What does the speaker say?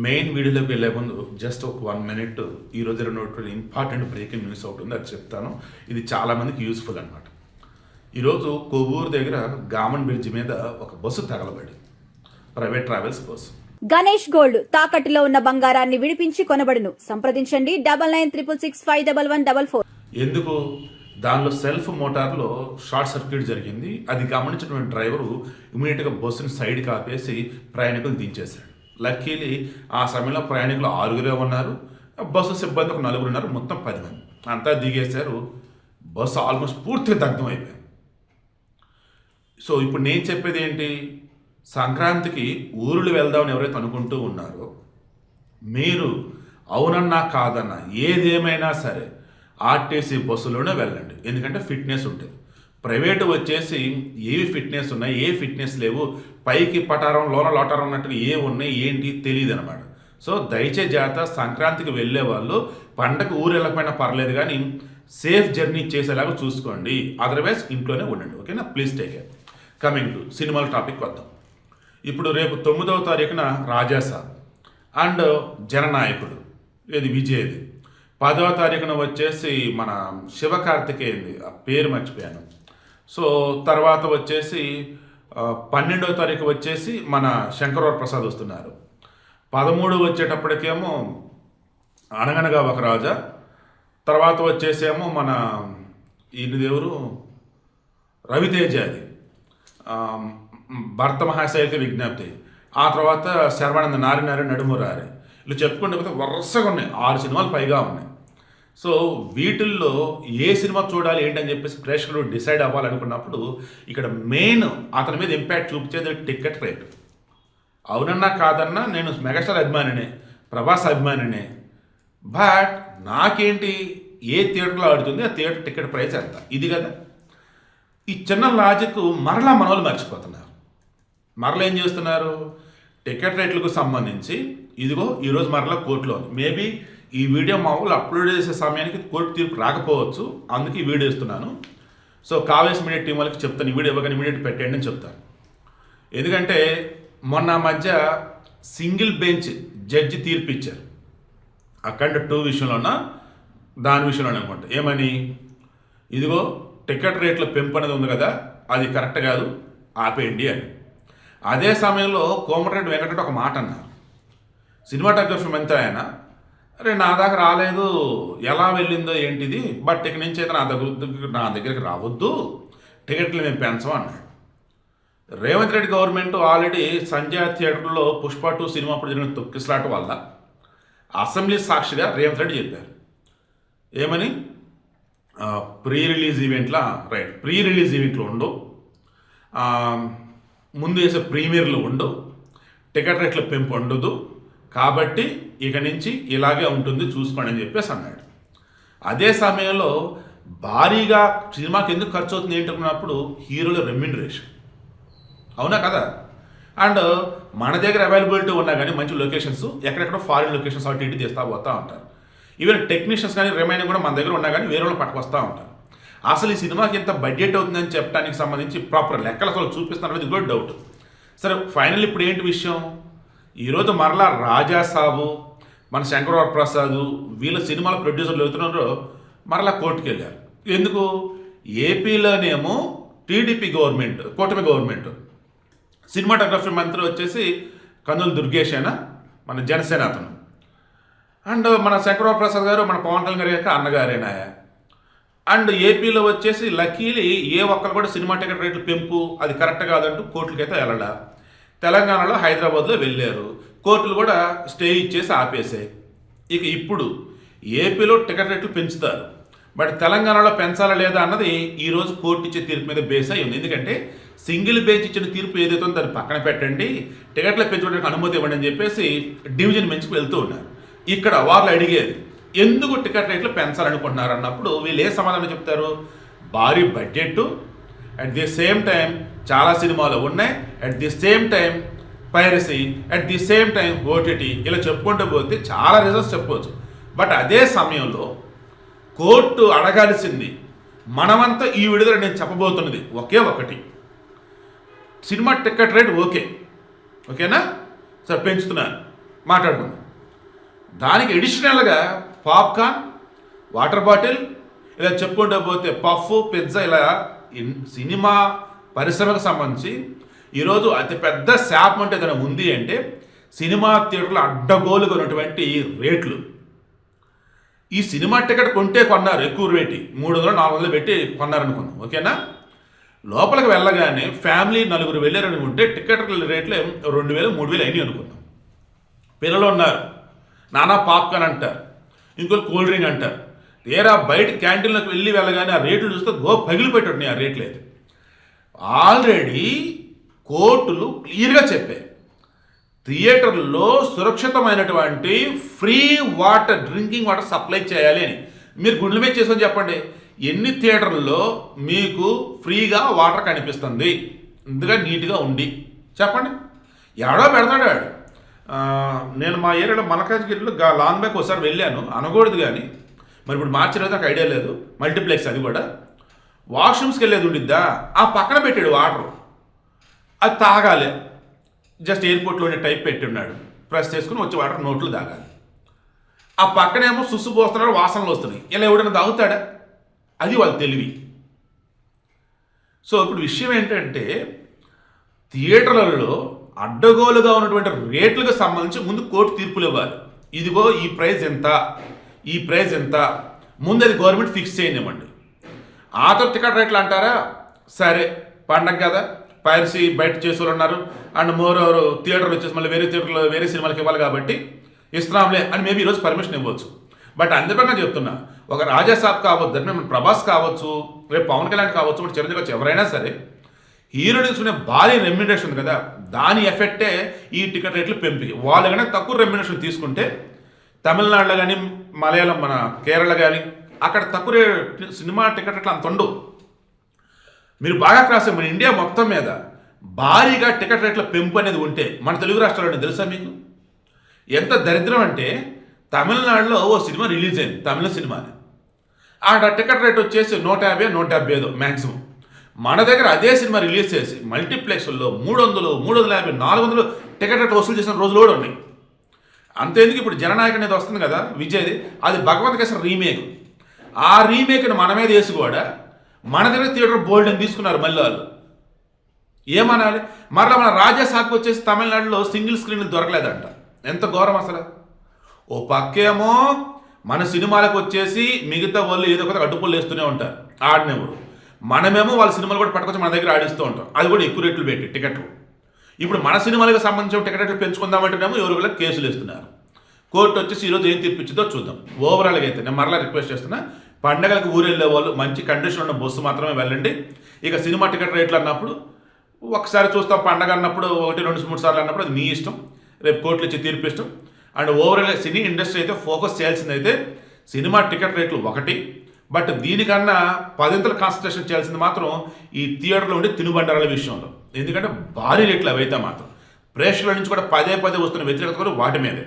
Main వీడియోలోకి వెళ్ళే ముందు జస్ట్ ఒక 1 minute ఈరోజు ఉన్నటువంటి ఇంపార్టెంట్ బ్రేకింగ్ న్యూస్ ఒకటి ఉంది, అది చెప్తాను. ఇది చాలామందికి యూస్ఫుల్ అనమాట. ఈరోజు కొవ్వూరు దగ్గర గామన్ బ్రిడ్జ్ మీద ఒక బస్సు తగలబడి, private travels bus. Ganesh gold తాకట్టులో ఉన్న బంగారాన్ని విడిపించి కొనబడును. సంప్రదించండి 9966611144. ఎందుకు? దానిలో సెల్ఫ్ మోటార్లో షార్ట్ సర్క్యూట్ జరిగింది. అది గమనించినటువంటి డ్రైవరు ఇమీడియట్గా బస్సుని సైడ్కి ఆపేసి ప్రయాణికులు దించేశాడు. లక్కీలీ ఆ సమయంలో ప్రయాణికులు 6 ఉన్నారు, బస్సు సిబ్బంది ఒక 4 ఉన్నారు, మొత్తం 10 మంది. అంతా దిగేశారు. బస్సు ఆల్మోస్ట్ పూర్తిగా దగ్ధం అయిపోయింది. సో ఇప్పుడు నేను చెప్పేది ఏంటి, సంక్రాంతికి ఊరులు వెళ్దామని ఎవరైతే అనుకుంటూ ఉన్నారో, మీరు అవునన్నా కాదన్నా ఏదేమైనా సరే ఆర్టీసీ బస్సులోనే వెళ్ళండి. ఎందుకంటే ఫిట్నెస్ ఉంటుంది. ప్రైవేటు వచ్చేసి ఏవి ఫిట్నెస్ ఉన్నాయి, ఏ ఫిట్నెస్ లేవు, పైకి పటారం లోన లోటారం ఉన్నట్టుగా ఏ ఉన్నాయి ఏంటి తెలియదు అనమాట. సో దయచేసి జాగ్రత్త. సంక్రాంతికి వెళ్ళే వాళ్ళు పండగ ఊరు వెళ్ళకపోయినా పర్లేదు, కానీ సేఫ్ జర్నీ చేసేలాగా చూసుకోండి. అదర్వైజ్ ఇంట్లోనే ఉండండి. ఓకేనా? Please take care. Coming to సినిమాల టాపిక్ వద్దాం. ఇప్పుడు రేపు 9వ తారీఖున రాజాసాబ్ అండ్ జననాయకుడు, ఇది విజయ్ది. 10వ తారీఖున వచ్చేసి మన శివకార్తికేయంది, ఆ పేరు మర్చిపోయాను. సో తర్వాత వచ్చేసి 12వ తారీఖు వచ్చేసి మన శంకరవర ప్రసాద్ వస్తున్నారు. 13 వచ్చేటప్పటికేమో అనగనగా ఒక రాజా. తర్వాత వచ్చేసేమో మన ఈయన దేవురు రవితేజది భర్త మహాశైలికి విజ్ఞప్తి. ఆ తర్వాత శర్వానంద నారి నడుమురారి. ఇలా చెప్పుకుంటే పోతే వరుసగా ఉన్నాయి, 6 సినిమాలు పైగా ఉన్నాయి. సో వీటిల్లో ఏ సినిమా చూడాలి ఏంటని చెప్పేసి ప్రేక్షకులు డిసైడ్ అవ్వాలనుకున్నప్పుడు ఇక్కడ మెయిన్ అతని మీద ఇంపాక్ట్ చూపించేది టికెట్ రేటు. అవునన్నా కాదన్నా నేను మెగాస్టార్ అభిమానినే, ప్రభాస్ అభిమానినే. బట్ నాకేంటి, ఏ థియేటర్లో ఆడుతుంది, ఆ థియేటర్ టికెట్ ప్రైస్ ఎంత, ఇది కదా. ఈ చిన్న లాజిక్ మరలా మనోళ్ళు మర్చిపోతున్నారు. మరలా ఏం చేస్తున్నారు, టికెట్ రేట్లకు సంబంధించి ఇదిగో ఈరోజు మరలా కోర్టులో ఉంది. మేబీ ఈ వీడియో మామూలు అప్లోడ్ చేసే సమయానికి కోర్టు తీర్పు రాకపోవచ్చు, అందుకే ఈ వీడియో ఇస్తున్నాను. సో కావేస్ మీడియా టీం వాళ్ళకి చెప్తాను, ఈ వీడియో ఇవ్వగానే ఇమీడియట్ పెట్టండి అని చెప్తాను. ఎందుకంటే మొన్న మధ్య సింగిల్ బెంచ్ జడ్జి తీర్పు ఇచ్చారు. అఖండ 2 విషయంలోనా దాని విషయంలోనే అనుకుంటా. ఏమని, ఇదిగో టికెట్ రేట్ల పెంపు అనేది ఉంది కదా, అది కరెక్ట్ కాదు, ఆపేయండి అని. అదే సమయంలో కోమటిరెడ్డి వెంకటరెడ్డి ఒక మాట అన్నారు. సినిమాటోగ్రఫీ మంత్రి ఆయన, అరే నా దాకా రాలేదు, ఎలా వెళ్ళిందో ఏంటిది, బట్ ఇక నుంచి అయితే నా దగ్గరికి రావద్దు, టికెట్లు మేము పెంచం అన్నాడు. రేవంత్ రెడ్డి గవర్నమెంట్ ఆల్రెడీ సంజయ్ థియేటర్లో పుష్ప 2 సినిమా అప్పుడు జరిగిన తొక్కిసలాట వల్ల అసెంబ్లీ సాక్షిగా రేవంత్ రెడ్డి చెప్పారు. ఏమని, ప్రీ రిలీజ్ ఈవెంట్లో ఉండవు, ముందు వేసే ప్రీమియర్లు ఉండవు, టికెట్ రేట్ల పెంపు ఉండదు, కాబట్టి ఇక నుంచి ఇలాగే ఉంటుంది చూసుకోండి అని చెప్పేసి అన్నాడు. అదే సమయంలో భారీగా సినిమాకి ఎందుకు ఖర్చు అవుతుంది ఏంటనుకున్నప్పుడు హీరోల రెమ్యునరేషన్, అవునా కదా. అండ్ మన దగ్గర అవైలబిలిటీ ఉన్నా కానీ మంచి లొకేషన్స్ ఎక్కడెక్కడ ఫారిన్ లొకేషన్స్ అటు ఇటు తీస్తూ పోతూ ఉంటారు. ఈవెన్ టెక్నీషియన్స్ కానీ రిమైనింగ్ కూడా మన దగ్గర ఉన్నా కానీ వేరే వాళ్ళు పట్టుకొస్తూ ఉంటారు. అసలు ఈ సినిమాకి ఎంత బడ్జెట్ అవుతుందని చెప్పడానికి సంబంధించి ప్రాపర్ లెక్కలు అసలు చూపిస్తున్నారు, ఇది కూడా డౌట్. సరే ఫైనల్ ఇప్పుడు ఏంటి విషయం, ఈరోజు మరలా రాజాసాబు, మన శంకరవర ప్రసాద్ వీళ్ళ సినిమాల ప్రొడ్యూసర్లు అవుతున్నారో మరలా కోర్టుకు వెళ్ళారు. ఎందుకు, ఏపీలోనేమో టీడీపీ గవర్నమెంట్, కూటమి గవర్నమెంట్, సినిమాటోగ్రఫీ మంత్రి వచ్చేసి కందుల దుర్గేష్ అయినా మన జనసేన అతను, అండ్ మన శంకరవర ప్రసాద్ గారు మన పవన్ కళ్యాణ్ గారి యొక్క అన్నగారేనా. అండ్ ఏపీలో వచ్చేసి లక్కీలీ ఏ ఒక్కరు కూడా సినిమా టికెట్ రేట్లు పెంపు అది కరెక్ట్ కాదంటూ కోర్టులకైతే వెళ్ళడా. తెలంగాణలో హైదరాబాద్లో వెళ్ళారు, కోర్టులు కూడా స్టే ఇచ్చేసి ఆపేసాయి. ఇక ఇప్పుడు ఏపీలో టికెట్ రేట్లు పెంచుతారు, బట్ తెలంగాణలో పెంచాలా లేదా అన్నది ఈరోజు కోర్టు ఇచ్చే తీర్పు మీద బేస్ అయి ఉంది. ఎందుకంటే సింగిల్ బెంచ్ ఇచ్చిన తీర్పు ఏదైతే ఉందో దాన్ని పక్కన పెట్టండి, టికెట్లు పెంచుకోవడానికి అనుమతి ఇవ్వండి అని చెప్పేసి డివిజన్ బెంచ్కి వెళ్తూ ఉన్నారు. ఇక్కడ వాళ్ళు అడిగేది ఎందుకు టికెట్ రేట్లు పెంచాలనుకుంటున్నారు అన్నప్పుడు వీళ్ళు ఏ సమాధానం చెప్తారు, భారీ budget, at the same time చాలా సినిమాలు ఉన్నాయి, at the same time piracy, at the same time OTT, ఇలా చెప్పుకుంటూ పోతే చాలా రీజన్స్ చెప్పవచ్చు. బట్ అదే సమయంలో కోర్టు అడగాల్సింది, మనమంతా ఈ విడుదల నేను చెప్పబోతున్నది ఒకే ఒకటి, సినిమా టికెట్ రేట్ ఓకేనా, సరే పెంచుతున్నారు, మాట్లాడుకుందాం. దానికి ఎడిషనల్గా పాప్కార్న్, వాటర్ బాటిల్, ఇలా చెప్పుకుంటూ పోతే పఫ్, పిజ్జా, ఇలా సినిమా పరిశ్రమకు సంబంధించి ఈరోజు అతిపెద్ద శాపం అంటే ఏదైనా ఉంది అంటే సినిమా థియేటర్లో అడ్డగోలుగా ఉన్నటువంటి రేట్లు. ఈ సినిమా టికెట్ కొంటే కొన్నారు ఎక్కువ రేటు, 300-400 పెట్టి కొన్నారనుకుందాం, ఓకేనా. లోపలికి వెళ్ళగానే ఫ్యామిలీ 4 వెళ్ళారనుకుంటే టికెట్ రేట్లు 2000-3000 అయినాయి అనుకుందాం. పిల్లలు ఉన్నారు, నానా పాప్కార్న్ అంటారు, ఇంకోటి కూల్ డ్రింక్ అంటారు. తీరా బయట క్యాంటీన్లోకి వెళ్ళగానే ఆ రేట్లు చూస్తే పగిలిపెట్టున్నాయి ఆ రేట్లు. అయితే ఆల్రెడీ కోర్టులు క్లియర్గా చెప్పాయి, థియేటర్లో సురక్షితమైనటువంటి free water, drinking water supply చేయాలి అని. మీరు గుండెల మీద చేసుకొని చెప్పండి, ఎన్ని థియేటర్లలో మీకు ఫ్రీగా వాటర్ కనిపిస్తుంది ఇందుగా నీట్గా ఉండి చెప్పండి. ఎవడో పెడతాడు వాడు. నేను మా ఏరియాలో మలకాజ్గిరిలో లాంగ్ బ్యాక్ ఒకసారి వెళ్ళాను, అనకూడదు కానీ మరి ఇప్పుడు మార్చలేదు, నాకు ఐడియా లేదు. మల్టీప్లెక్స్ అది కూడా. వాష్రూమ్స్కి వెళ్ళేది ఉండిద్దా, ఆ పక్కన పెట్టాడు వాటర్, అది తాగాలి. జస్ట్ ఎయిర్పోర్ట్లోనే టైప్ పెట్టి ఉన్నాడు, ప్రెస్ చేసుకుని వచ్చి వాటర్ నోట్లు తాగాలి. ఆ పక్కనేమో సుస్సు పోస్తున్నాడు, వాసనలు వస్తున్నాయి. ఇలా ఎవడైనా తాగుతాడా? అది వాళ్ళ తెలివి. సో ఇప్పుడు విషయం ఏంటంటే థియేటర్లలో అడ్డగోలుగా ఉన్నటువంటి రేట్లకు సంబంధించి ముందు కోర్టు తీర్పులు ఇవ్వాలి. ఇదిగో ఈ ప్రైస్ ఎంత, ఈ ప్రైస్ ఎంత, ముందు అది గవర్నమెంట్ ఫిక్స్ చేయనివ్వండి. ఆ తర్వాత టికెట్ రేట్లు అంటారా, సరే పండగ కదా, పైరసీ బయట చేసేవాళ్ళు ఉన్నారు, అండ్ మోర్ ఓవర్ థియేటర్లు వచ్చేసి మళ్ళీ వేరే థియేటర్లో వేరే సినిమాలకి ఇవ్వాలి కాబట్టి ఇస్తున్నాంలే అని మేబీ ఈరోజు పర్మిషన్ ఇవ్వచ్చు. బట్ అందుకన్నా చెప్తున్నా, ఒక రాజాసాబ్ కావచ్చు, దాన్ని ప్రభాస్ కావచ్చు, రేపు పవన్ కళ్యాణ్ కావచ్చు, ఇప్పుడు చిరంజీవి కావచ్చు, ఎవరైనా సరే హీరో తీసుకునే భారీ రెమ్యునరేషన్ ఉంది కదా, దాని ఎఫెక్టే ఈ టికెట్ రేట్లు పెంపుకి. వాళ్ళు కనుక తక్కువ రెమ్యునరేషన్ తీసుకుంటే తమిళనాడులో కానీ, మలయాళం, మన కేరళ కానీ అక్కడ తక్కువ సినిమా టికెట్ రేట్లు అంత ఉండవు. మీరు బాగా క్రాస్ మన ఇండియా మొత్తం మీద భారీగా టికెట్ రేట్ల పెంపు అనేది ఉంటే మన తెలుగు రాష్ట్రాల్లో తెలుసా మీకు ఎంత దరిద్రం అంటే, తమిళనాడులో ఓ సినిమా రిలీజ్ అయింది, తమిళ సినిమాని, ఆ టికెట్ రేట్ వచ్చేసి 150-175 మ్యాక్సిమం. మన దగ్గర అదే సినిమా రిలీజ్ చేసి మల్టీప్లెక్స్లో 300, 350, 400 టికెట్ రేట్ వసూలు చేసిన రోజులు కూడా ఉన్నాయి. అంతేందుకు ఇప్పుడు జననాయక్ అనేది వస్తుంది కదా విజయ్ది, అది భగవంత్ కేసరి రీమేక్. ఆ రీమేక్ని మన మీద వేసి కూడా మన దగ్గర థియేటర్ బోల్డ్ అని తీసుకున్నారు మళ్ళీ వాళ్ళు. ఏమనాలి? మరలా మన రాజాసాబ్కి వచ్చేసి తమిళనాడులో సింగిల్ స్క్రీన్ దొరకలేదంట. ఎంత ఘోరం అసలు. ఓ పక్కేమో మన సినిమాలకు వచ్చేసి మిగతా వాళ్ళు ఏదో ఒక అడ్డుపుల్లు వేస్తూనే ఉంటారు, ఆడినప్పుడు. మనమేమో వాళ్ళ సినిమాలు కూడా పట్టుకొచ్చి మన దగ్గర ఆడిస్తూ ఉంటాం, అది కూడా ఎక్కువ రేట్లు పెట్టి టికెట్లు. ఇప్పుడు మన సినిమాలకు సంబంధించిన టికెట్ రేట్లు పెంచుకుందామంటేనేమో ఎవరు కేసులు వేస్తున్నారు. కోర్టు వచ్చేసి ఈరోజు ఏం తీర్పిచ్చిందో చూద్దాం. ఓవరాల్గా అయితే నేను మరలా రిక్వెస్ట్ చేస్తున్నా, పండగలకు ఊరు వెళ్ళే వాళ్ళు మంచి కండిషన్ ఉన్న బస్సు మాత్రమే వెళ్ళండి. ఇక సినిమా టికెట్ రేట్లు అన్నప్పుడు ఒకసారి చూస్తాం, పండగ అన్నప్పుడు 1, 2, 3 సార్లు అన్నప్పుడు అది మీ ఇష్టం, రేపు కోర్టులు ఇచ్చి తీర్పు ఇష్టం. అండ్ ఓవరాల్గా సినీ ఇండస్ట్రీ అయితే ఫోకస్ చేయాల్సింది అయితే సినిమా టికెట్ రేట్లు ఒకటి, బట్ దీనికన్నా 10 కాన్సన్ట్రేషన్ చేయాల్సింది మాత్రం ఈ థియేటర్లో ఉండే తినుబండారాల విషయంలో. ఎందుకంటే భారీ రేట్లు అవైతే మాత్రం ప్రేక్షకుల నుంచి కూడా పదే వస్తున్న వ్యతిరేకత కూడా వాటి మీదే.